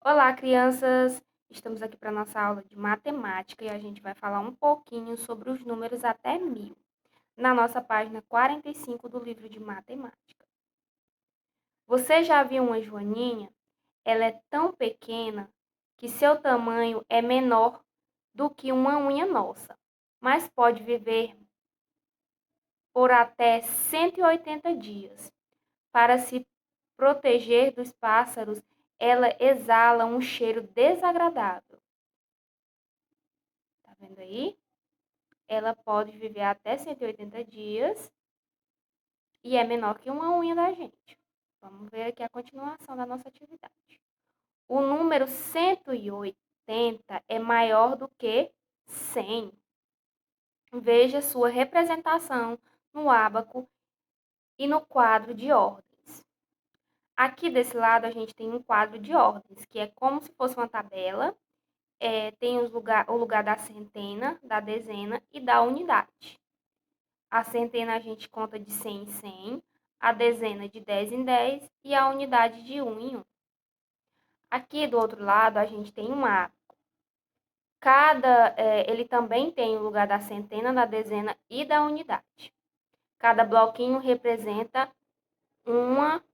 Olá, crianças! Estamos aqui para a nossa aula de matemática e a gente vai falar um pouquinho sobre os números até 1000, na nossa página 45 do livro de matemática. Você já viu uma joaninha? Ela é tão pequena que seu tamanho é menor do que uma unha nossa, mas pode viver por até 180 dias. Para se proteger dos pássaros, ela exala um cheiro desagradável. Tá vendo aí? Ela pode viver até 180 dias e é menor que uma unha da gente. Vamos ver aqui a continuação da nossa atividade. O número 180 é maior do que 100. Veja sua representação no ábaco e no quadro de ordens. Aqui desse lado a gente tem um quadro de ordens, que é como se fosse uma tabela. Tem o lugar da centena, da dezena e da unidade. A centena a gente conta de 100 em 100, a dezena de 10 em 10 e a unidade de 1 em 1. Aqui do outro lado a gente tem um ábaco. Ele também tem o lugar da centena, da dezena e da unidade. Cada bloquinho representa uma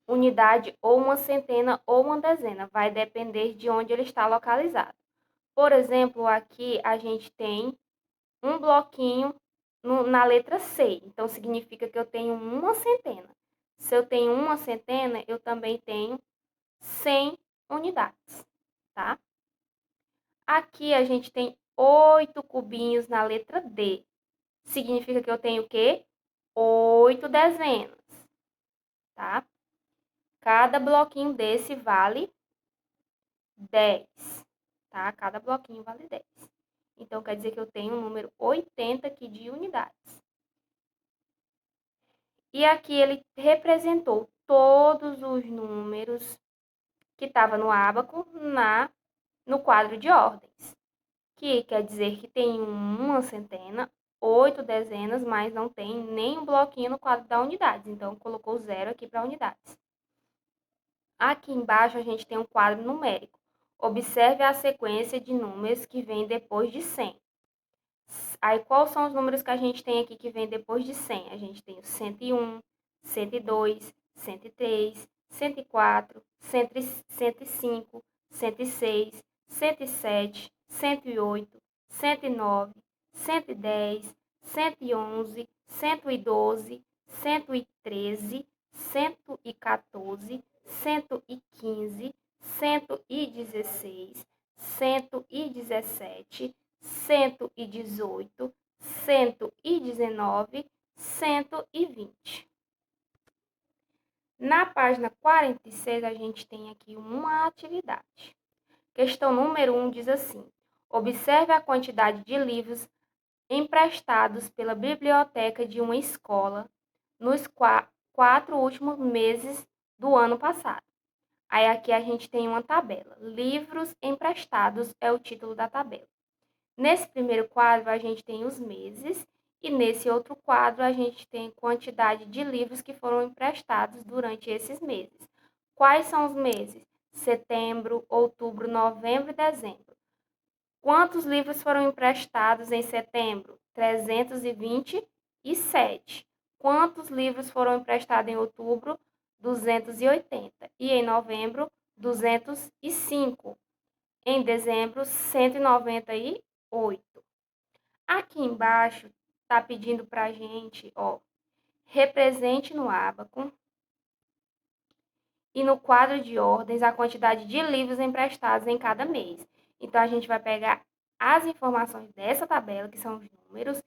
unidade ou uma centena ou uma dezena, vai depender de onde ele está localizado. Por exemplo, aqui a gente tem um bloquinho na letra C. Então, significa que eu tenho uma centena. Se eu tenho uma centena, eu também tenho 100 unidades, tá? Aqui a gente tem 8 cubinhos na letra D. Significa que eu tenho o quê? 8 dezenas, tá? Cada bloquinho desse vale 10, tá? Cada bloquinho vale 10. Então, quer dizer que eu tenho o número 80 aqui de unidades. E aqui ele representou todos os números que estavam no ábaco no quadro de ordens, que quer dizer que tem uma centena, 8 dezenas, mas não tem nem um bloquinho no quadro da unidades. Então, colocou zero aqui para unidades. Aqui embaixo a gente tem um quadro numérico. Observe a sequência de números que vem depois de 100. Aí, quais são os números que a gente tem aqui que vem depois de 100? A gente tem o 101, 102, 103, 104, 105, 106, 107, 108, 109, 110, 111, 112, 113, 114, 115, 116, 117, 118, 119, 120. Na página 46, a gente tem aqui uma atividade. Questão número 1 diz assim: observe a quantidade de livros emprestados pela biblioteca de uma escola nos 4 últimos meses do ano passado. Aí aqui a gente tem uma tabela. Livros emprestados é o título da tabela. Nesse primeiro quadro, a gente tem os meses e nesse outro quadro, a gente tem quantidade de livros que foram emprestados durante esses meses. Quais são os meses? Setembro, outubro, novembro e dezembro. Quantos livros foram emprestados em setembro? 327. Quantos livros foram emprestados em outubro? 280. E em novembro, 205. Em dezembro, 198. Aqui embaixo está pedindo para a gente, represente no ábaco e no quadro de ordens a quantidade de livros emprestados em cada mês. Então, a gente vai pegar as informações dessa tabela, que são os números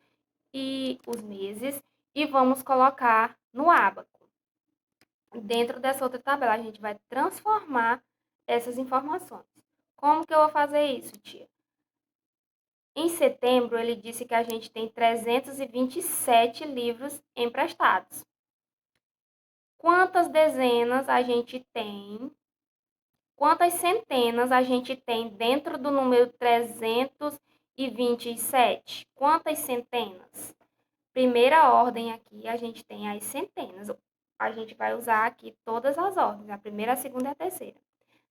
e os meses, e vamos colocar no ábaco. Dentro dessa outra tabela, a gente vai transformar essas informações. Como que eu vou fazer isso, tia? Em setembro, ele disse que a gente tem 327 livros emprestados. Quantas dezenas a gente tem? Quantas centenas a gente tem dentro do número 327? Quantas centenas? Primeira ordem aqui, a gente tem as centenas. A gente vai usar aqui todas as ordens, a primeira, a segunda e a terceira.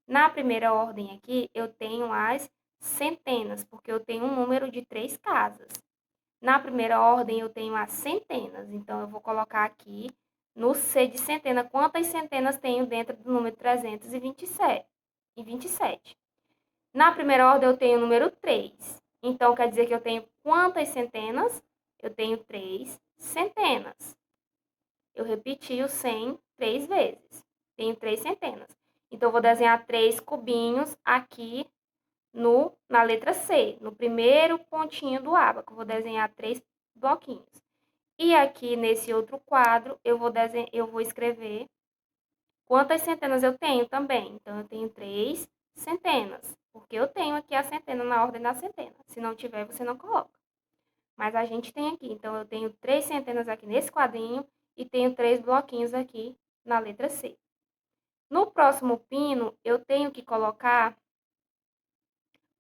Na primeira ordem aqui, eu tenho as centenas, porque eu tenho um número de 3 casas. Na primeira ordem, eu tenho as centenas, então eu vou colocar aqui no C de centena, quantas centenas tenho dentro do número 327. Na primeira ordem, eu tenho o número 3. Então, quer dizer que eu tenho quantas centenas? Eu tenho 3 centenas. Eu repeti o 100 3 vezes. Tenho 3 centenas. Então, eu vou desenhar 3 cubinhos aqui na letra C, no primeiro pontinho do ábaco. Eu vou desenhar 3 bloquinhos. E aqui nesse outro quadro, eu vou escrever quantas centenas eu tenho também. Então, eu tenho 3 centenas, porque eu tenho aqui a centena na ordem da centena. Se não tiver, você não coloca. Mas a gente tem aqui. Então, eu tenho 3 centenas aqui nesse quadrinho e tenho 3 bloquinhos aqui na letra C. No próximo pino, eu tenho que colocar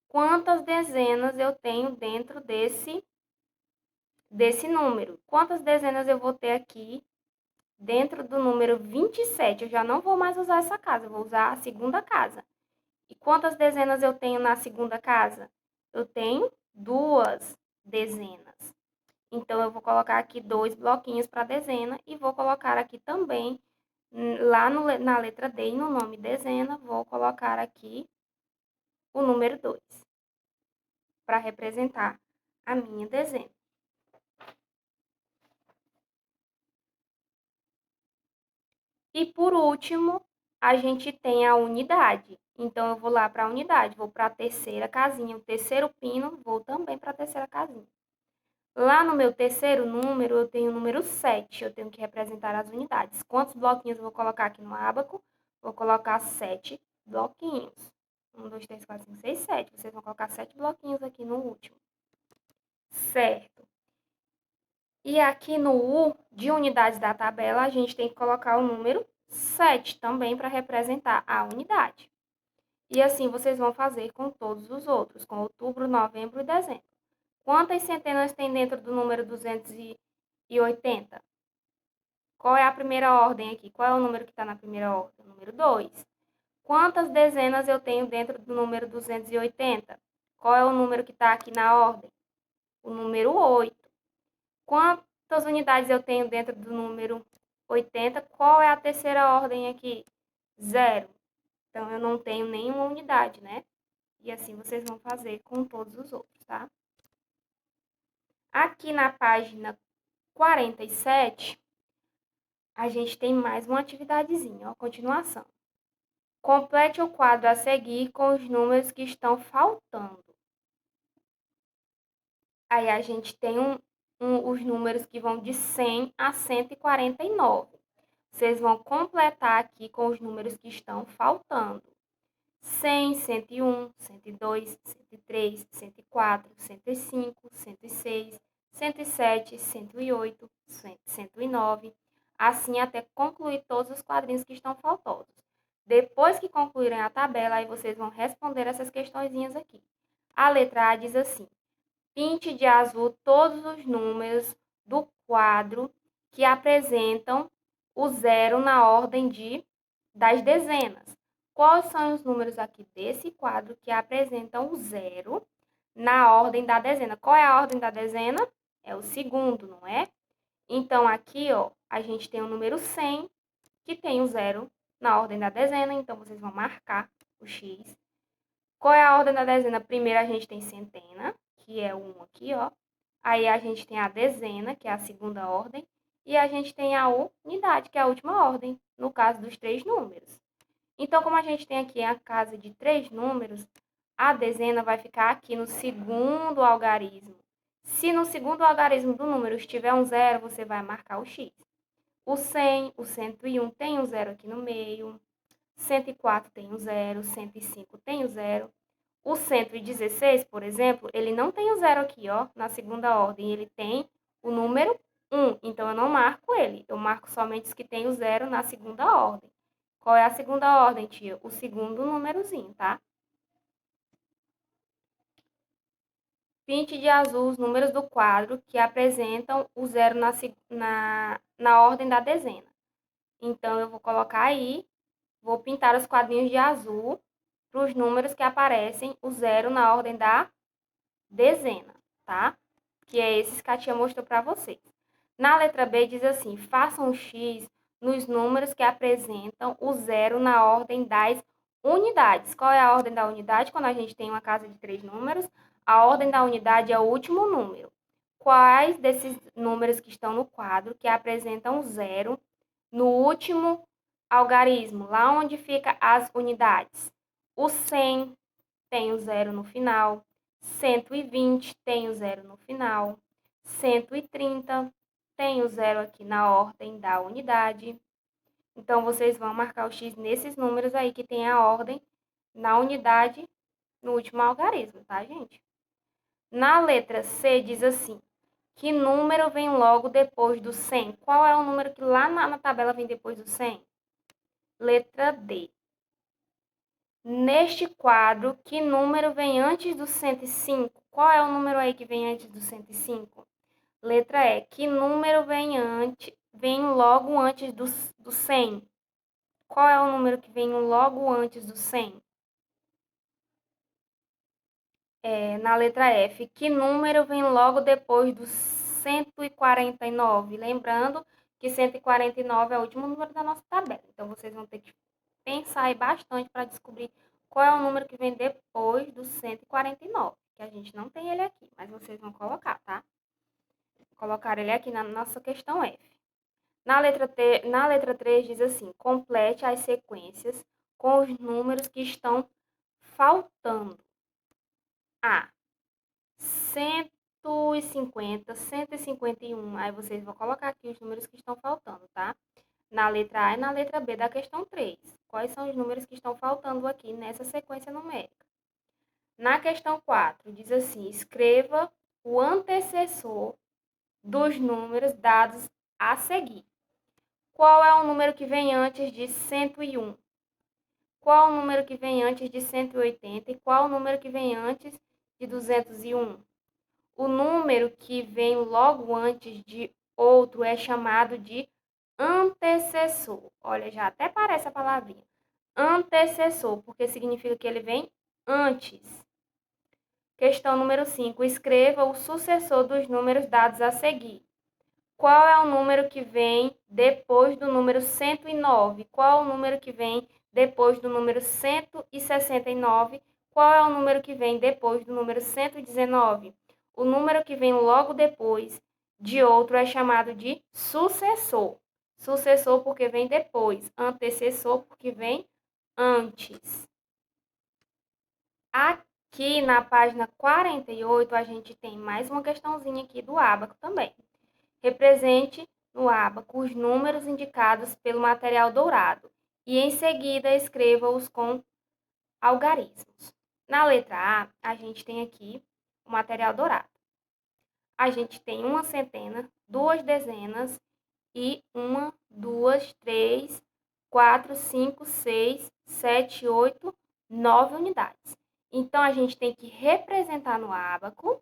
quantas dezenas eu tenho dentro desse número. Quantas dezenas eu vou ter aqui dentro do número 27? Eu já não vou mais usar essa casa, eu vou usar a segunda casa. E quantas dezenas eu tenho na segunda casa? Eu tenho 2 dezenas. Então, eu vou colocar aqui 2 bloquinhos para dezena e vou colocar aqui também, lá na letra D, no nome dezena, vou colocar aqui o número 2 para representar a minha dezena. E por último, a gente tem a unidade. Então, eu vou lá para a unidade, vou para a terceira casinha, o terceiro pino, vou também para a terceira casinha. Lá no meu terceiro número, eu tenho o número 7, eu tenho que representar as unidades. Quantos bloquinhos eu vou colocar aqui no ábaco? Vou colocar 7 bloquinhos. 1, 2, 3, 4, 5, 6, 7. Vocês vão colocar 7 bloquinhos aqui no último. Certo. E aqui no U, de unidades da tabela, a gente tem que colocar o número 7 também para representar a unidade. E assim vocês vão fazer com todos os outros, com outubro, novembro e dezembro. Quantas centenas tem dentro do número 280? Qual é a primeira ordem aqui? Qual é o número que está na primeira ordem? O número 2. Quantas dezenas eu tenho dentro do número 280? Qual é o número que está aqui na ordem? O número 8. Quantas unidades eu tenho dentro do número 80? Qual é a terceira ordem aqui? 0. Então, eu não tenho nenhuma unidade, né? E assim vocês vão fazer com todos os outros, tá? Aqui na página 47, a gente tem mais uma atividadezinha, ó, continuação. Complete o quadro a seguir com os números que estão faltando. Aí a gente tem os números que vão de 100 a 149. Vocês vão completar aqui com os números que estão faltando. 100, 101, 102, 103, 104, 105, 106, 107, 108, 109, assim até concluir todos os quadrinhos que estão faltosos. Depois que concluírem a tabela, aí vocês vão responder essas questõezinhas aqui. A letra A diz assim: pinte de azul todos os números do quadro que apresentam o zero na ordem das dezenas. Quais são os números aqui desse quadro que apresentam o zero na ordem da dezena? Qual é a ordem da dezena? É o segundo, não é? Então, aqui, ó, a gente tem o número 100, que tem o zero na ordem da dezena. Então, vocês vão marcar o X. Qual é a ordem da dezena? Primeiro, a gente tem centena, que é o 1 aqui, ó. Aí, a gente tem a dezena, que é a segunda ordem. E a gente tem a unidade, que é a última ordem, no caso dos 3 números. Então, como a gente tem aqui a casa de 3 números, a dezena vai ficar aqui no segundo algarismo. Se no segundo algarismo do número estiver um zero, você vai marcar o X. O 100, o 101 tem um zero aqui no meio. 104 tem um zero, 105 tem um zero. O 116, por exemplo, ele não tem o zero aqui, ó, na segunda ordem. Ele tem o número 1. Então, eu não marco ele. Eu marco somente os que tem o zero na segunda ordem. Qual é a segunda ordem, tia? O segundo númerozinho, tá? Pinte de azul os números do quadro que apresentam o zero na ordem da dezena. Então, eu vou colocar aí, vou pintar os quadrinhos de azul para os números que aparecem o 0 na ordem da dezena, tá? Que é esses que a tia mostrou para vocês. Na letra B diz assim, faça um X nos números que apresentam o 0 na ordem das unidades. Qual é a ordem da unidade? Quando a gente tem uma casa de 3 números, a ordem da unidade é o último número. Quais desses números que estão no quadro que apresentam o 0 no último algarismo, lá onde fica as unidades? O 100 tem o 0 no final, 120 tem o 0 no final, 130 tem o 0 aqui na ordem da unidade. Então, vocês vão marcar o X nesses números aí que tem a ordem na unidade no último algarismo, tá, gente? Na letra C diz assim, que número vem logo depois do 100? Qual é o número que lá na tabela vem depois do 100? Letra D. Neste quadro, que número vem antes do 105? Qual é o número aí que vem antes do 105? Letra E. Que número vem logo antes do 100? Qual é o número que vem logo antes do 100? Na letra F. Que número vem logo depois do 149? Lembrando que 149 é o último número da nossa tabela. Então, vocês vão ter que pensar aí bastante para descobrir qual é o número que vem depois do 149, que a gente não tem ele aqui, mas vocês vão colocar, tá? Colocar ele aqui na nossa questão F. Na letra 3 diz assim, complete as sequências com os números que estão faltando. A, 150, 151, aí vocês vão colocar aqui os números que estão faltando, tá? Na letra A e na letra B da questão 3. Quais são os números que estão faltando aqui nessa sequência numérica? Na questão 4, diz assim, escreva o antecessor dos números dados a seguir. Qual é o número que vem antes de 101? Qual o número que vem antes de 180? E qual o número que vem antes de 201? O número que vem logo antes de outro é chamado de antecessor. Olha, já até parece a palavrinha. Antecessor, porque significa que ele vem antes. Questão número 5. Escreva o sucessor dos números dados a seguir. Qual é o número que vem depois do número 109? Qual é o número que vem depois do número 169? Qual é o número que vem depois do número 119? O número que vem logo depois de outro é chamado de sucessor. Sucessor porque vem depois, antecessor porque vem antes. Aqui na página 48, a gente tem mais uma questãozinha aqui do ábaco também. Represente no ábaco os números indicados pelo material dourado e, em seguida, escreva-os com algarismos. Na letra A, a gente tem aqui o material dourado. A gente tem uma centena, duas dezenas e 1, 2, 3, 4, 5, 6, 7, 8, 9 unidades. Então, a gente tem que representar no ábaco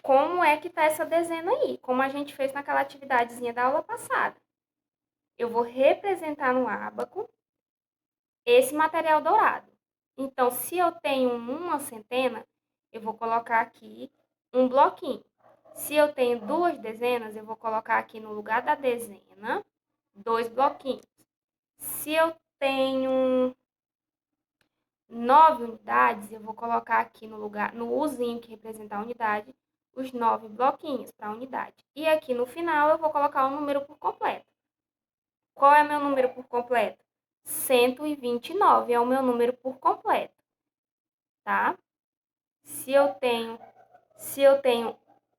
como é que está essa dezena aí, como a gente fez naquela atividadezinha da aula passada. Eu vou representar no ábaco esse material dourado. Então, se eu tenho uma centena, eu vou colocar aqui um bloquinho. Se eu tenho duas dezenas, eu vou colocar aqui no lugar da dezena 2 bloquinhos. Se eu tenho 9 unidades, eu vou colocar aqui no lugar, no Uzinho que representa a unidade, os 9 bloquinhos para a unidade. E aqui no final eu vou colocar o número por completo. Qual é meu número por completo? 129 é o meu número por completo, tá? Se eu tenho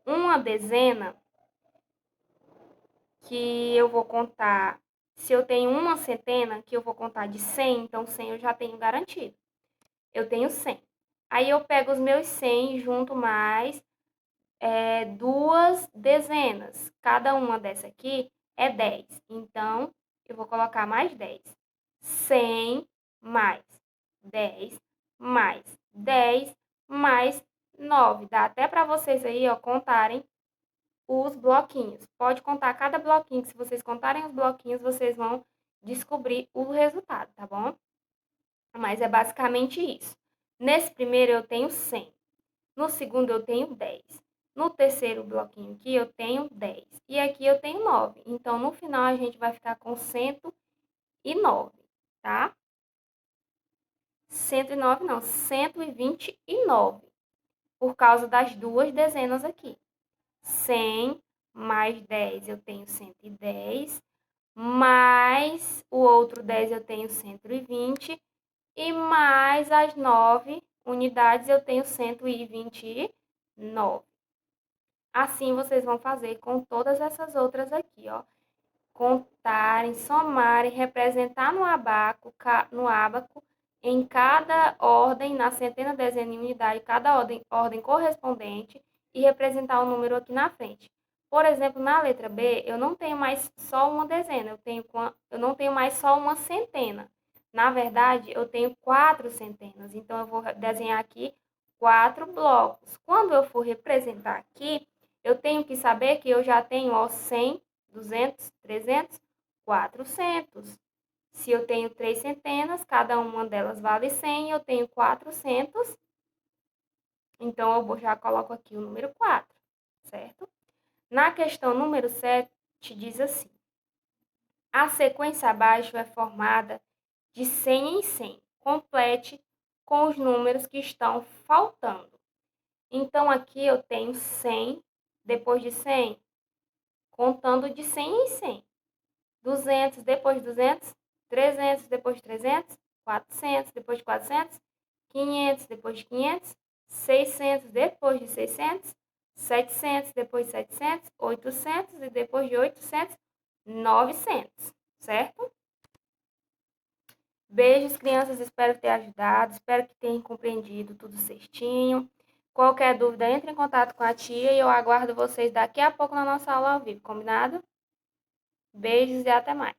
uma dezena, que eu vou contar, se eu tenho uma centena, que eu vou contar de 100, então 100 eu já tenho garantido. Eu tenho 100. Aí eu pego os meus 100 junto mais duas dezenas. Cada uma dessa aqui é 10. Então, eu vou colocar mais 10. 100 mais 10 mais 10 mais 9. Dá até para vocês aí, ó, contarem os bloquinhos. Pode contar cada bloquinho, que se vocês contarem os bloquinhos, vocês vão descobrir o resultado, tá bom? Mas é basicamente isso. Nesse primeiro eu tenho 100. No segundo eu tenho 10. No terceiro bloquinho aqui eu tenho 10. E aqui eu tenho 9. Então, no final, a gente vai ficar com 109, tá? 109 não, 129. Por causa das duas dezenas aqui. 100 mais 10 eu tenho 110. Mais o outro 10 eu tenho 120. E mais as 9 unidades eu tenho 129. Assim vocês vão fazer com todas essas outras aqui, ó. Contarem, somarem, representar no ábaco em cada ordem, na centena, dezena e unidade, cada ordem correspondente e representar o número aqui na frente. Por exemplo, na letra B, eu não tenho mais só uma dezena, eu não tenho mais só uma centena. Na verdade, eu tenho 4 centenas, então eu vou desenhar aqui 4 blocos. Quando eu for representar aqui, eu tenho que saber que eu já tenho, ó, 100, 200, 300, 400. Se eu tenho 3 centenas, cada uma delas vale 100, eu tenho 400. Então, eu já coloco aqui o número 4, certo? Na questão número 7, diz assim: a sequência abaixo é formada de 100 em 100. Complete com os números que estão faltando. Então, aqui eu tenho 100, depois de 100, contando de 100 em 100. 200, depois de 200, 300, depois de 300, 400, depois de 400, 500, depois de 500, 600, depois de 600, 700, depois de 700, 800 e depois de 800, 900, certo? Beijos, crianças, espero ter ajudado, espero que tenham compreendido tudo certinho. Qualquer dúvida, entre em contato com a tia e eu aguardo vocês daqui a pouco na nossa aula ao vivo, combinado? Beijos e até mais.